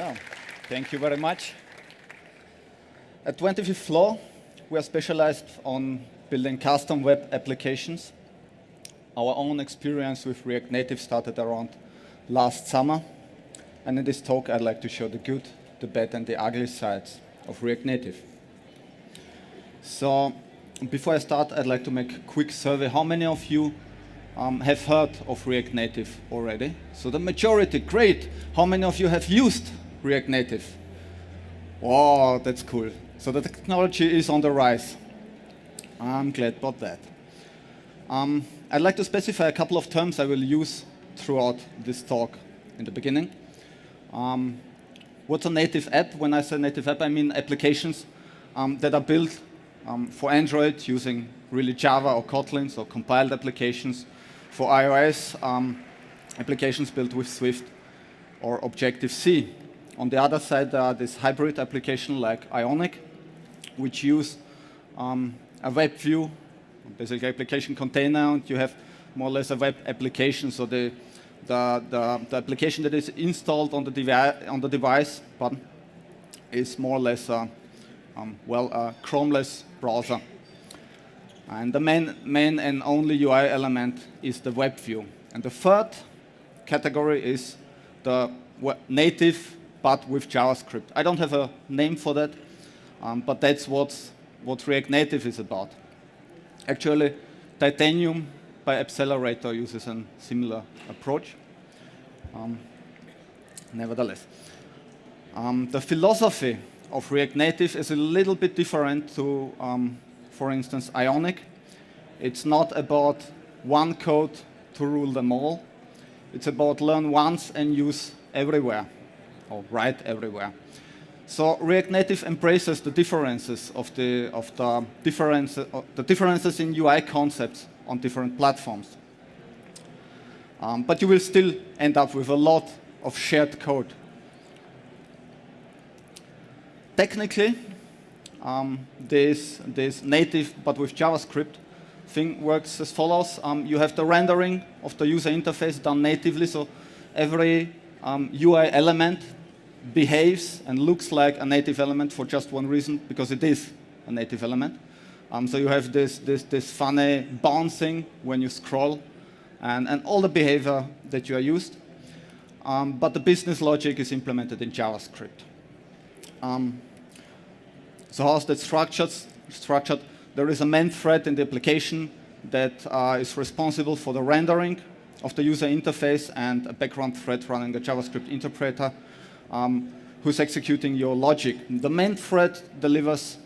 Yeah, thank you very much. At 25th Floor, we are specialized on building custom web applications. Our own experience with React Native started around last summer. And in this talk, I'd like to show the good, the bad, and the ugly sides of React Native. So before I start, I'd like to make a quick survey. How many of you have heard of React Native already? So the majority, great. How many of you have used React Native? Wow, that's cool. So the technology is on the rise. I'm glad about that. I'd like to specify a couple of terms I will use throughout this talk in the beginning. What's a native app? When I say native app, I mean applications that are built for Android using really Java or Kotlin, so compiled applications. For iOS, applications built with Swift or Objective-C. On the other side, there are this hybrid application like Ionic, which use a web view, basically application container, and you have more or less a web application. So the application that is installed on the device is more or less a Chromeless browser. And the main and only UI element is the web view. And the third category is the native, but with JavaScript. I don't have a name for that, but that's what React Native is about. Actually, Titanium by Accelerator uses a similar approach. Nevertheless, the philosophy of React Native is a little bit different to, for instance, Ionic. It's not about one code to rule them all. It's about learn once and use everywhere, or write everywhere. So React Native embraces the differences of the differences in UI concepts on different platforms. But you will still end up with a lot of shared code. Technically, this native but with JavaScript thing works as follows. You have the rendering of the user interface done natively, so every UI element behaves and looks like a native element for just one reason, because it is a native element. So you have this funny bouncing when you scroll, and all the behavior that you are used. But the business logic is implemented in JavaScript. So how is that structured? There is a main thread in the application that is responsible for the rendering of the user interface, and a background thread running a JavaScript interpreter who's executing your logic. The main thread delivers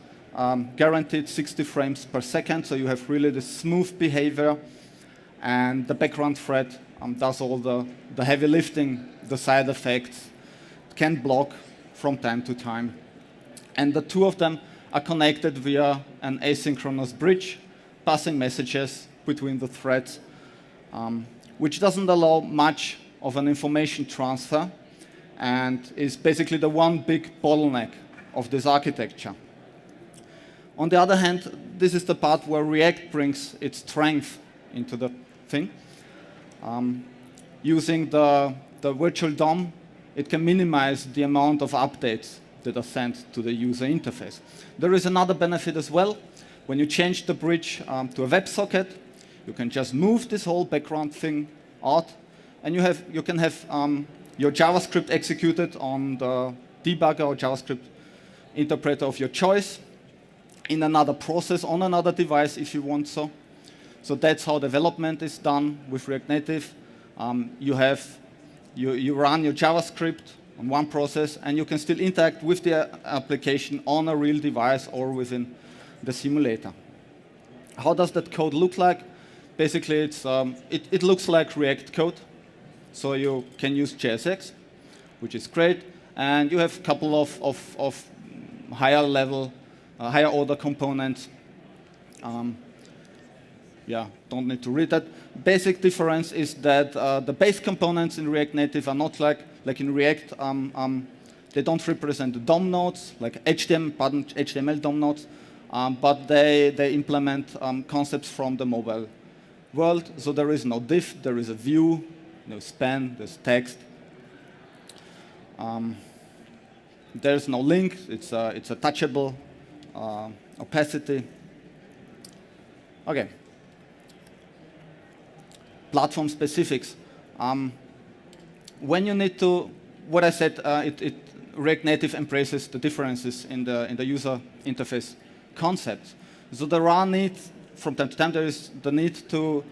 guaranteed 60 frames per second, so you have really the smooth behavior, and the background thread does all the heavy lifting, the side effects, can block from time to time. And the two of them are connected via an asynchronous bridge, passing messages between the threads, which doesn't allow much of an information transfer, and is basically the one big bottleneck of this architecture. On the other hand, this is the part where React brings its strength into the thing. Using the virtual DOM, it can minimize the amount of updates that are sent to the user interface. There is another benefit as well. When you change the bridge to a WebSocket, you can just move this whole background thing out, and you can have your JavaScript executed on the debugger or JavaScript interpreter of your choice in another process on another device if you want so. So that's how development is done with React Native. You run your JavaScript on one process, and you can still interact with the application on a real device or within the simulator. How does that code look like? Basically, it looks like React code. So you can use JSX, which is great, and you have a couple of higher level, higher order components. Don't need to read that. Basic difference is that the base components in React Native are not like in React. They don't represent the DOM nodes, like HTML DOM nodes, but they implement concepts from the mobile world. So there is no div, there is a view, no span, there's text. There's no link. It's a touchable opacity. Okay. Platform specifics. When you need to, what I said, React Native embraces the differences in the user interface concepts. So there are needs, from time to time, there is the need to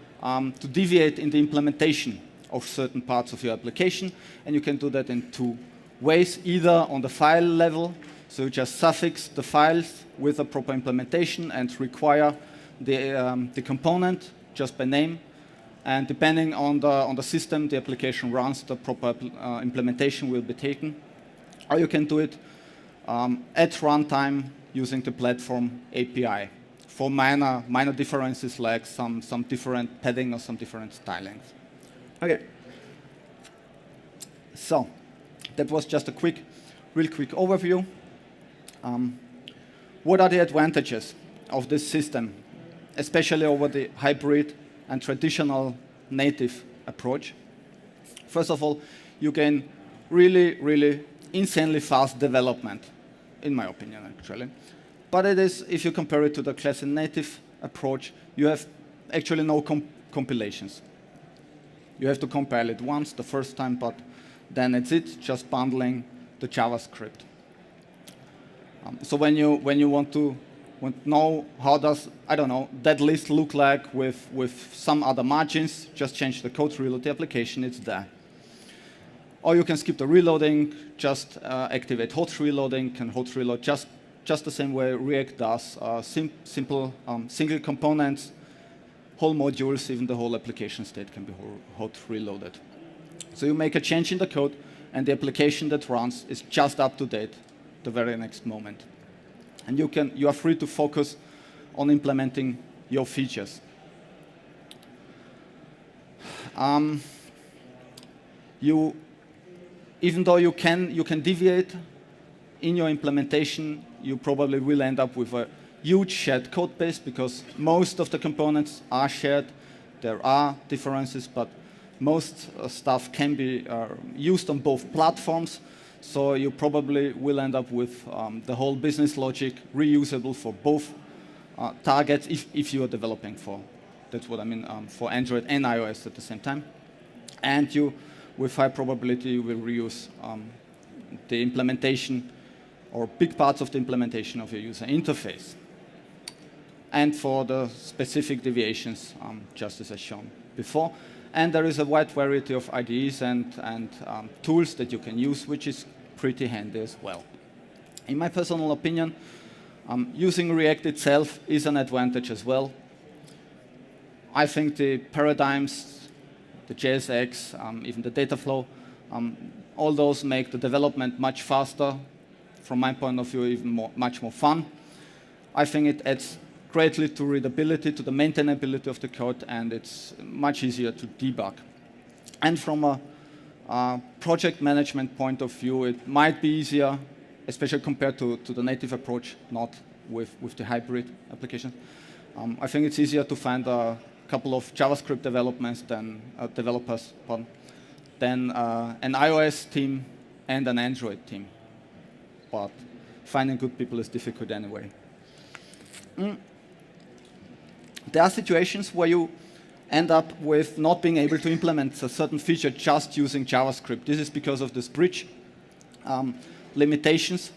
deviate in the implementation of certain parts of your application, and you can do that in two ways, either on the file level, so you just suffix the files with a proper implementation and require the component just by name, and depending on the system the application runs, the proper implementation will be taken. Or you can do it at runtime using the platform API for minor differences like some different padding or some different stylings. Okay. So that was just a real quick overview. What are the advantages of this system, especially over the hybrid and traditional native approach? First of all, you gain really insanely fast development, in my opinion, actually. But it is, if you compare it to the classic native approach, you have actually no compilations. You have to compile it once, the first time, but then it's it, just bundling the JavaScript. So when you want to know how does, I don't know, that list look like with some other margins, just change the code, reload the application, it's there. Or you can skip the reloading, just activate hot reloading, can hot reload just the same way React does, simple single components, whole modules, even the whole application state can be hot reloaded. So you make a change in the code, and the application that runs is just up to date the very next moment. And you are free to focus on implementing your features. Even though you can deviate in your implementation, you probably will end up with a huge shared code base because most of the components are shared. There are differences, but most stuff can be used on both platforms. So you probably will end up with the whole business logic reusable for both targets if you are developing for, that's what I mean, for Android and iOS at the same time. And you, with high probability, you will reuse the implementation or big parts of the implementation of your user interface. And for the specific deviations, just as I shown before. And there is a wide variety of IDEs and tools that you can use, which is pretty handy as well. In my personal opinion, using React itself is an advantage as well. I think the paradigms, the JSX, even the data flow, all those make the development much faster. From my point of view, even much more fun. I think it adds greatly to readability, to the maintainability of the code, and it's much easier to debug. And from a project management point of view, it might be easier, especially compared to the native approach, not with the hybrid application. I think it's easier to find a couple of JavaScript developers than an iOS team and an Android team. But finding good people is difficult anyway. There are situations where you end up with not being able to implement a certain feature just using JavaScript. This is because of this bridge limitations.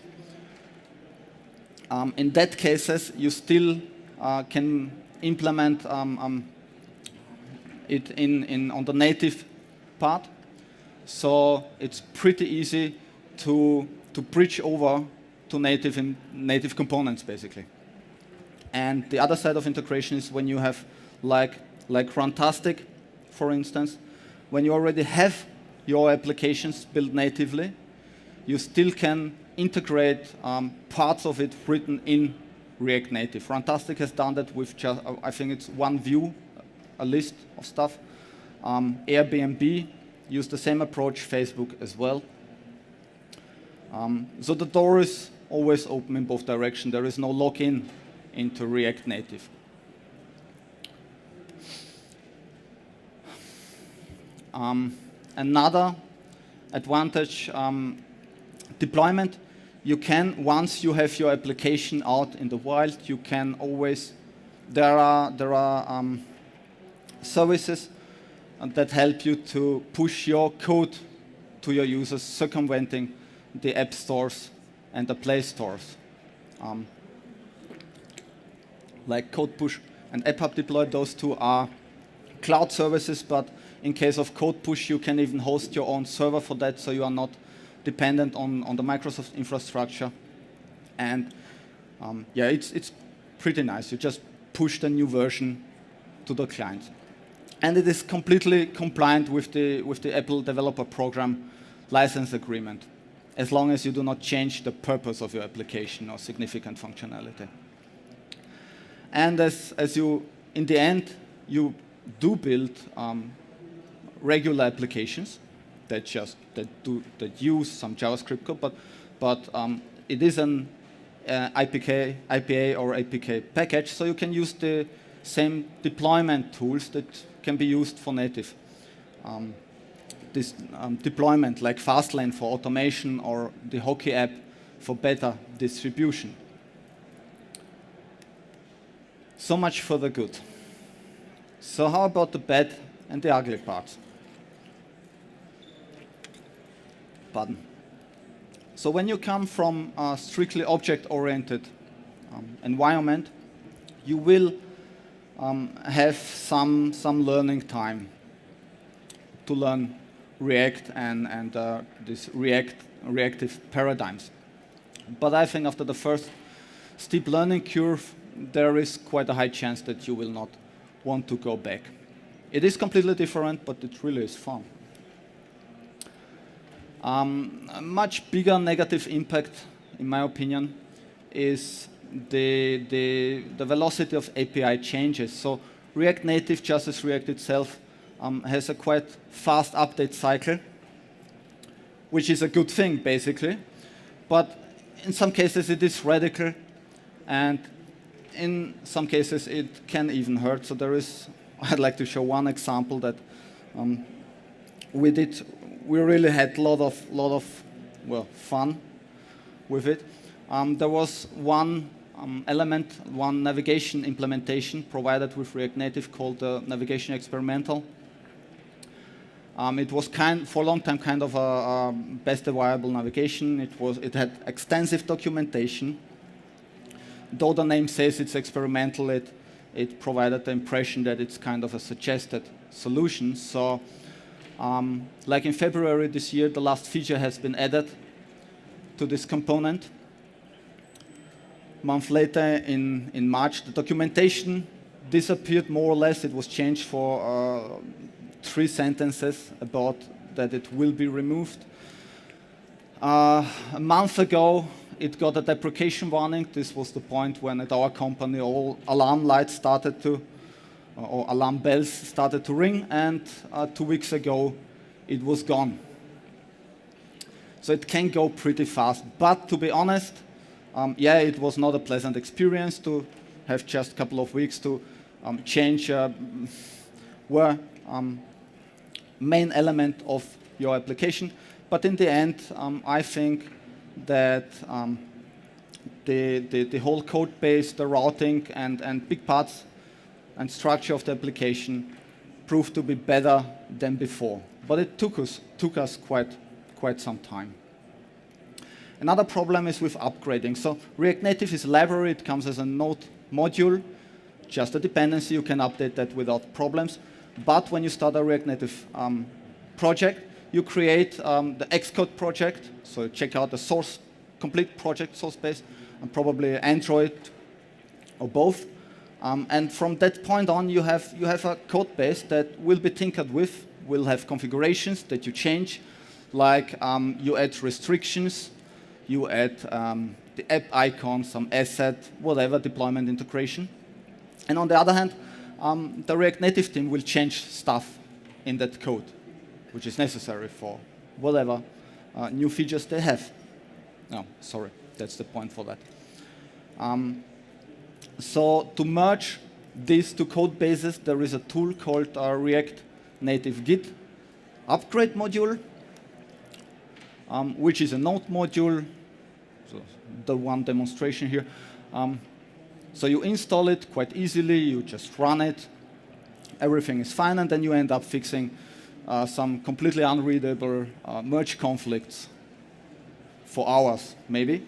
In that cases, you still can implement it on the native part. So it's pretty easy to bridge over to native components, basically. And the other side of integration is when you have, like Runtastic, for instance, when you already have your applications built natively, you still can integrate parts of it written in React Native. Runtastic has done that with just, I think it's one view, a list of stuff. Airbnb used the same approach, Facebook as well. So the door is always open in both directions. There is no lock-in into React Native. Another advantage, deployment. you can, once you have your application out in the wild, you can always, there are services that help you to push your code to your users, circumventing the app stores and the Play stores. Like Code Push and AppHub Deploy, those two are cloud services, but in case of Code Push, you can even host your own server for that, so you are not dependent on the Microsoft infrastructure. And yeah, it's pretty nice. You just push the new version to the client. And it is completely compliant with the Apple Developer Program license agreement, as long as you do not change the purpose of your application or significant functionality. And as you, in the end, you do build regular applications that use some JavaScript code, but it is an IPA or APK package, so you can use the same deployment tools that can be used for native. This deployment, like Fastlane for automation or the Hockey app for better distribution. So much for the good. So how about the bad and the ugly parts? Pardon. So when you come from a strictly object-oriented environment, you will have some learning time to learn React and these reactive paradigms. But I think after the first steep learning curve, there is quite a high chance that you will not want to go back. It is completely different, but it really is fun. A much bigger negative impact, in my opinion, is the velocity of API changes. So React Native, just as React itself, has a quite fast update cycle, which is a good thing, basically. But in some cases, it is radical, and in some cases, it can even hurt. So there is, I'd like to show one example that we did. We really had a lot of fun with it. There was one element, one navigation implementation provided with React Native called the Navigation Experimental. It was for a long time kind of a best available navigation. It had extensive documentation. Though the name says it's experimental, it provided the impression that it's kind of a suggested solution. So, like in February this year, the last feature has been added to this component. A month later, in March, the documentation disappeared more or less. It was changed for 3 sentences about that it will be removed. A month ago, it got a deprecation warning. This was the point when at our company all alarm lights started to, or alarm bells started to ring, and 2 weeks ago, it was gone. So it can go pretty fast. But to be honest, yeah, it was not a pleasant experience to have just a couple of weeks to change main element of your application. But in the end, I think that the whole code base, the routing, and big parts and structure of the application proved to be better than before. But it took us quite some time. Another problem is with upgrading. So React Native is a library. It comes as a Node module, just a dependency. You can update that without problems. But when you start a React Native project, you create the Xcode project. So check out the complete project source base, and probably Android or both. And from that point on, you have a code base that will be tinkered with, will have configurations that you change, like you add restrictions, you add the app icon, some asset, whatever, deployment integration. And on the other hand, the React Native team will change stuff in that code, which is necessary for whatever new features they have. No, sorry, that's the point for that. So to merge these two code bases, there is a tool called React Native Git upgrade module, which is a Node module So the one demonstration here. So you install it quite easily, you just run it, everything is fine, and then you end up fixing some completely unreadable merge conflicts for hours, maybe.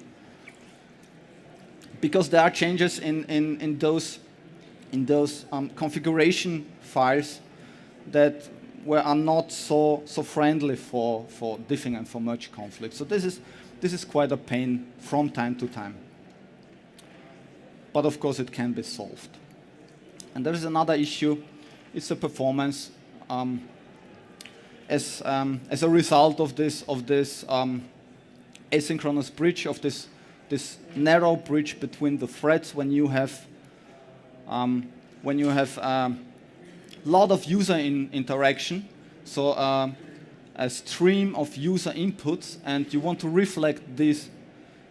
Because there are changes in those configuration files that are not so friendly for diffing and for merge conflicts. So this is quite a pain from time to time. But of course it can be solved. And there is another issue, it's the performance. As a result of this asynchronous bridge, of this narrow bridge between the threads, when you have a lot of user interaction, so a stream of user inputs, and you want to reflect this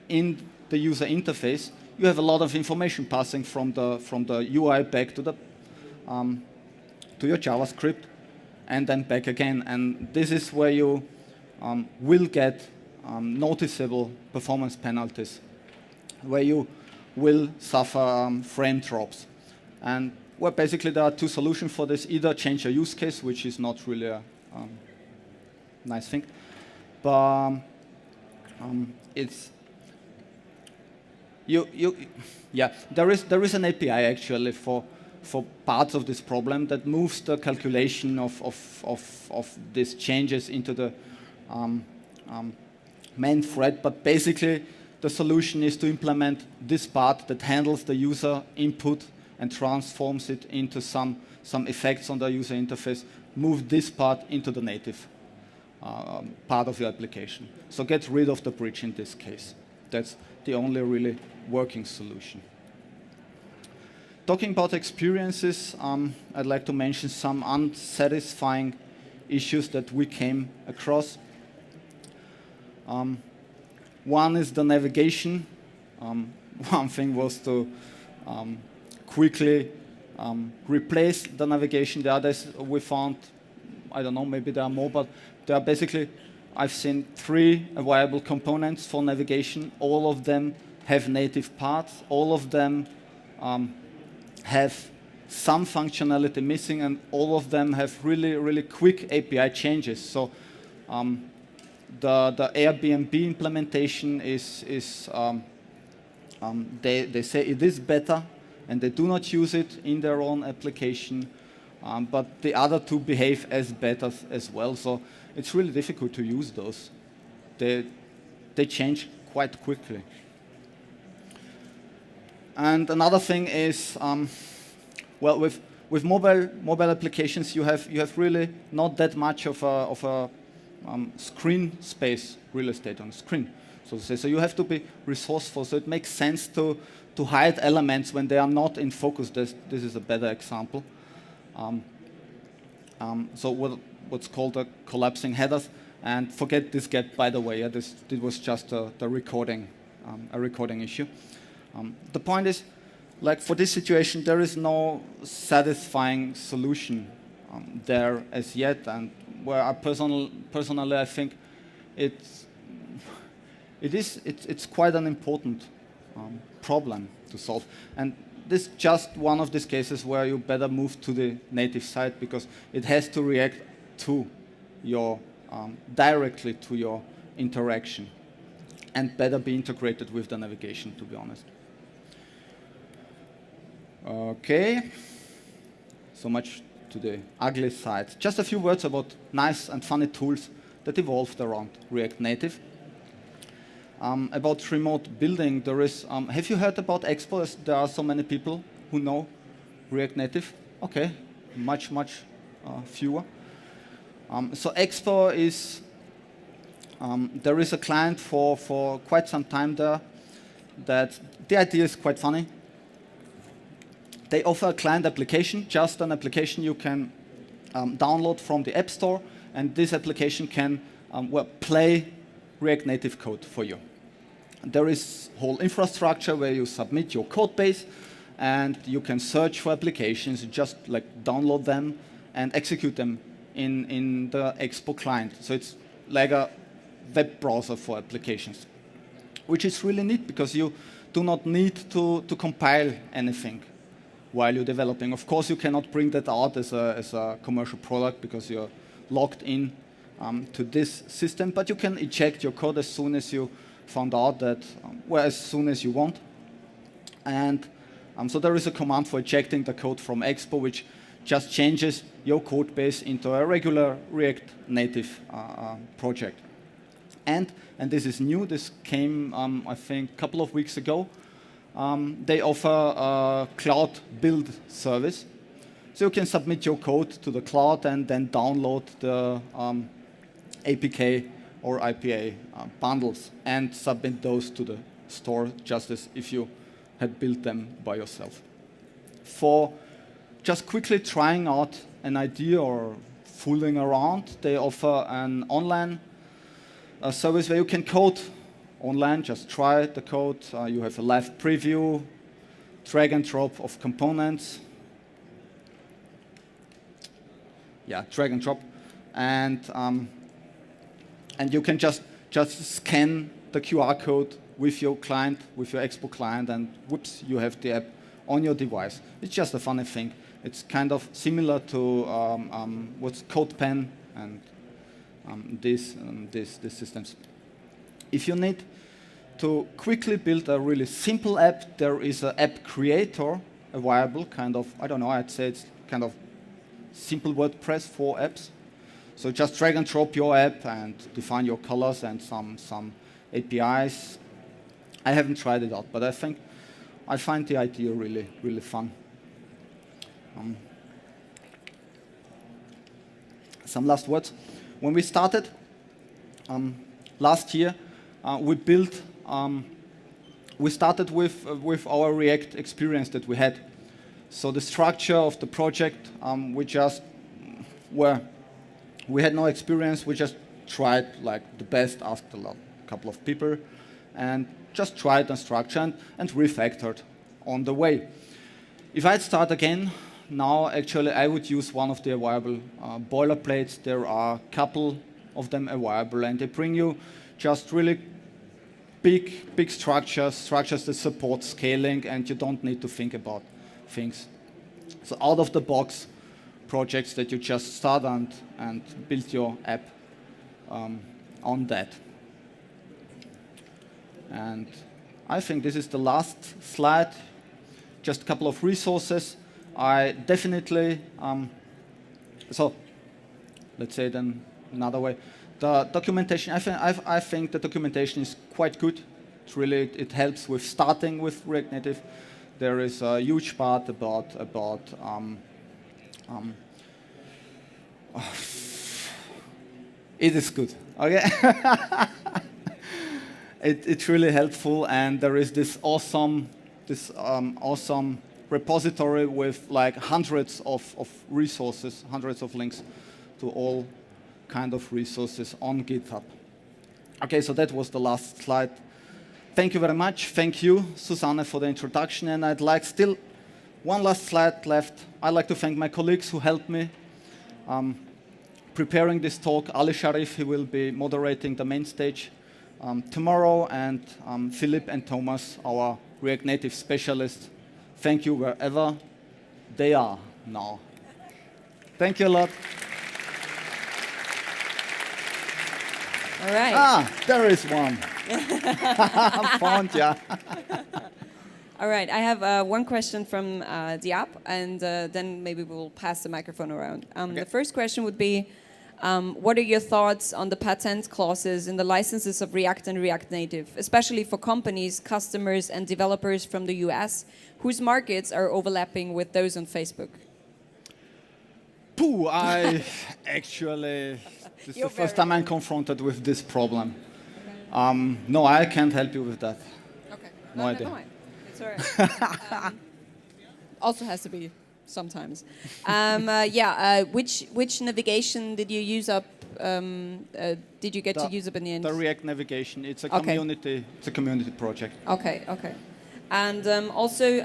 in the user interface, you have a lot of information passing from the UI back to your JavaScript, and then back again. And this is where you will get noticeable performance penalties, where you will suffer frame drops. And well, basically there are two solutions for this. Either change your use case, which is not really a nice thing, but there is an API actually for parts of this problem that moves the calculation of these changes into the main thread. But basically, the solution is to implement this part that handles the user input and transforms it into some effects on the user interface. Move this part into the native part of your application. So get rid of the bridge in this case. That's the only really working solution. Talking about experiences, I'd like to mention some unsatisfying issues that we came across. One is the navigation. One thing was to quickly replace the navigation. The others we found, I don't know, maybe there are more, but there are basically, I've seen 3 viable components for navigation. All of them have native parts. All of them have some functionality missing, and all of them have really quick API changes. So the Airbnb implementation is they say it is better, and they do not use it in their own application, but the other 2 behave as better as well. So it's really difficult to use those. They change quite quickly. And another thing is, well, with mobile applications, you have really not that much of a screen space real estate on screen, so to say. So you have to be resourceful. So it makes sense to hide elements when they are not in focus. This is a better example. So what's called the collapsing headers. And forget this get, by the way. This was just a recording issue. The point is, like for this situation, there is no satisfying solution there as yet, and where I personally I think it's quite an important problem to solve. And this is just one of these cases where you better move to the native side, because it has to react to your directly to your interaction, and better be integrated with the navigation, to be honest. Okay, so much to the ugly side. Just a few words about nice and funny tools that evolved around React Native. About remote building, there is, have you heard about Expo? There are so many people who know React Native. Okay, much fewer. So Expo is, there is a client for quite some time there that the idea is quite funny. They offer a client application, just an application you can download from the App Store, and this application can play React Native code for you. There is whole infrastructure where you submit your code base, and you can search for applications, just like download them and execute them in the Expo client. So it's like a web browser for applications. which is really neat because you do not need to compile anything while you're developing. Of course, you cannot bring that out as a commercial product because you're logged in to this system, but you can eject your code as soon as you found out that, well, as soon as you want. And so there is a command for ejecting the code from Expo, which just changes your code base into a regular React Native project. And this is new, this came, I think, a couple of weeks ago. They offer a cloud build service. So you can submit your code to the cloud and then download the APK or IPA bundles and submit those to the store just as if you had built them by yourself. For just quickly trying out an idea or fooling around, they offer an online service where you can code online, just try the code. You have a live preview, drag and drop of components. Yeah, drag and drop. And you can just scan the QR code with your client, with your Expo client, and whoops, you have the app on your device. It's just a funny thing. It's kind of similar to what's CodePen and these systems. If you need to quickly build a really simple app, there is an app creator available, kind of, I don't know, I'd say it's kind of simple WordPress for apps. So just drag and drop your app and define your colors and some APIs. I haven't tried it out, but I find the idea really, really fun. Some last words. When we started last year, we started with our React experience that we had. So the structure of the project, we had no experience. We just tried like the best, asked a couple of people, and just tried the structure and refactored on the way. If I'd start again, now actually I would use one of the available boilerplates. There are a couple of them available, and they bring you just really big structures that support scaling, and you don't need to think about things. So out of the box projects that you just start and build your app on that. And I think this is the last slide. Just a couple of resources. I definitely, so let's say then another way. The documentation, I think the documentation is quite good. It helps with starting with React Native. There is a huge part about it is good. Okay, it's really helpful, and there is this awesome repository with like hundreds of resources, hundreds of links to all kind of resources on GitHub. Okay, so that was the last slide. Thank you very much. Thank you, Susanne, for the introduction. And I'd like still one last slide left. I'd like to thank my colleagues who helped me preparing this talk. Ali Sharif, he will be moderating the main stage tomorrow, and Philip and Thomas, our React Native specialists. Thank you wherever they are now. Thank you a lot. All right. There is one. Found ya. All right. I have one question from the app, and then maybe we'll pass the microphone around. Okay. The first question would be, what are your thoughts on the patent clauses in the licenses of React and React Native, especially for companies, customers, and developers from the US, whose markets are overlapping with those on Facebook? I actually, this is the first time I'm confronted with this problem. Okay. No, I can't help you with that. Okay. No idea. Never mind. It's all right. Also has to be sometimes. Which navigation did you use up? Did you get to use up in the end? The React navigation. It's a community. It's a community project. Okay. And also,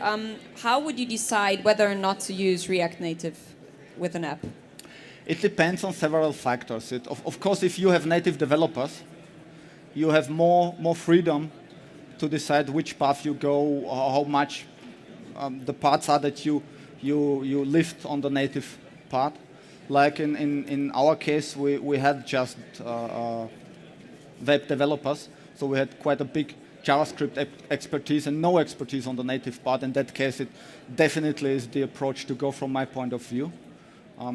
how would you decide whether or not to use React Native with an app? It depends on several factors. Of course, if you have native developers, you have more freedom to decide which path you go, how much the parts are that you lift on the native part. Like in our case, we had just web developers, so we had quite a big JavaScript expertise and no expertise on the native part. In that case, it definitely is the approach to go from my point of view.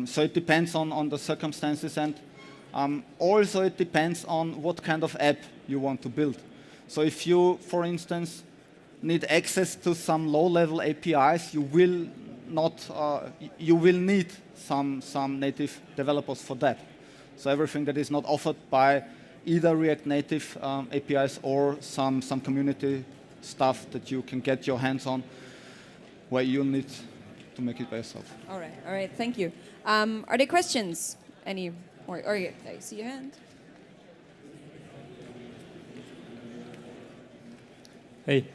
So it depends on the circumstances, and also it depends on what kind of app you want to build. So if you, for instance, need access to some low-level APIs, you will need some native developers for that. So everything that is not offered by either React Native APIs or some community stuff that you can get your hands on, where you'll need to make it by yourself. All right, thank you. Are there questions? Any more? I see your hand. Hey,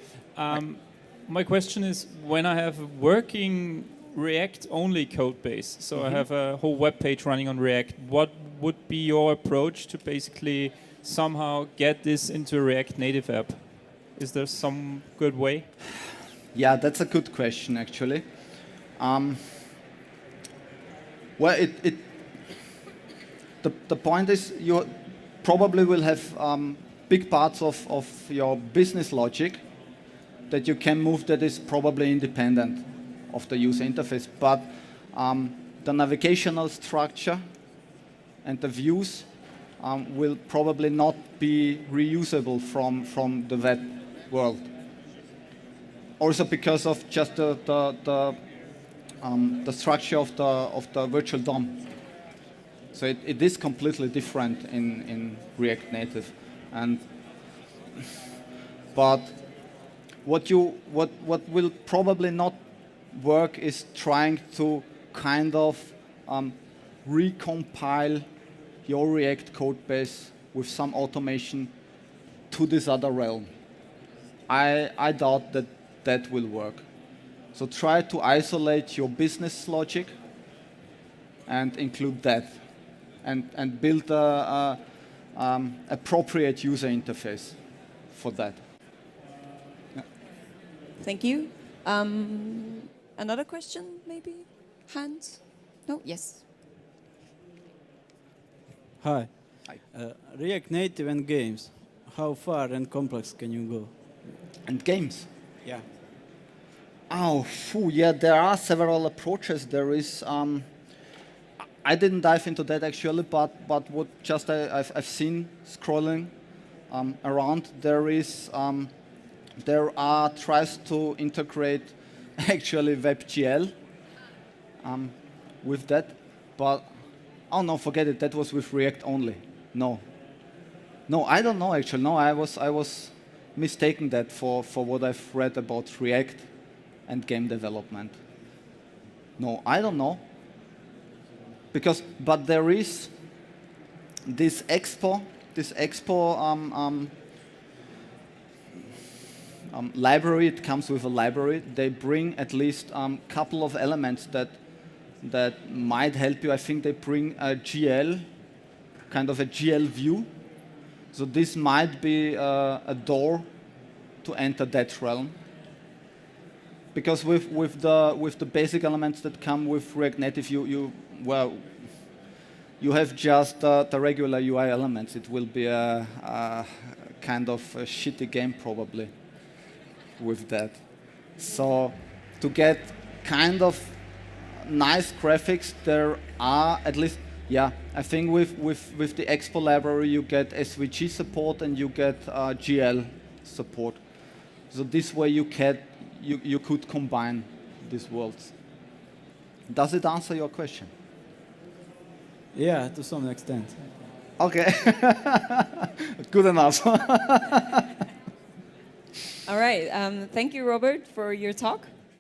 my question is, when I have a working React-only code base, so I have a whole web page running on React, what would be your approach to basically somehow get this into a React Native app? Is there some good way? Yeah, that's a good question, actually. Well, the point is you probably will have big parts of your business logic that you can move that is probably independent of the user interface. But the navigational structure and the views will probably not be reusable from the web world. Also because of just the structure of the virtual DOM. So it is completely different in React Native, but what will probably not work is trying to kind of recompile your React code base with some automation to this other realm. I doubt that will work. So try to isolate your business logic and include that, and build a appropriate user interface for that. Yeah. Thank you. Another question, maybe? Hands? No? Yes. Hi. Hi. React Native and games. How far and complex can you go? And games. Yeah. Oh, yeah, there are several approaches. There is, I didn't dive into that actually, but what just I've seen scrolling around, there are tries to integrate actually WebGL with that, but oh no, forget it. That was with React only. No, I don't know actually. No, I was mistaken that for what I've read about React and game development. No, I don't know. But there is this Expo library. It comes with a library. They bring at least a couple of elements that might help you. I think they bring a GL, kind of a GL view. So this might be a door to enter that realm. Because with the basic elements that come with React Native, you have just the regular UI elements. It will be a kind of a shitty game probably with that. So to get kind of nice graphics, there are at least, yeah, I think with the Expo library you get SVG support and you get GL support. So this way you could combine these worlds. Does it answer your question? Yeah, to some extent. Okay. Good enough. All right. Thank you, Robert, for your talk.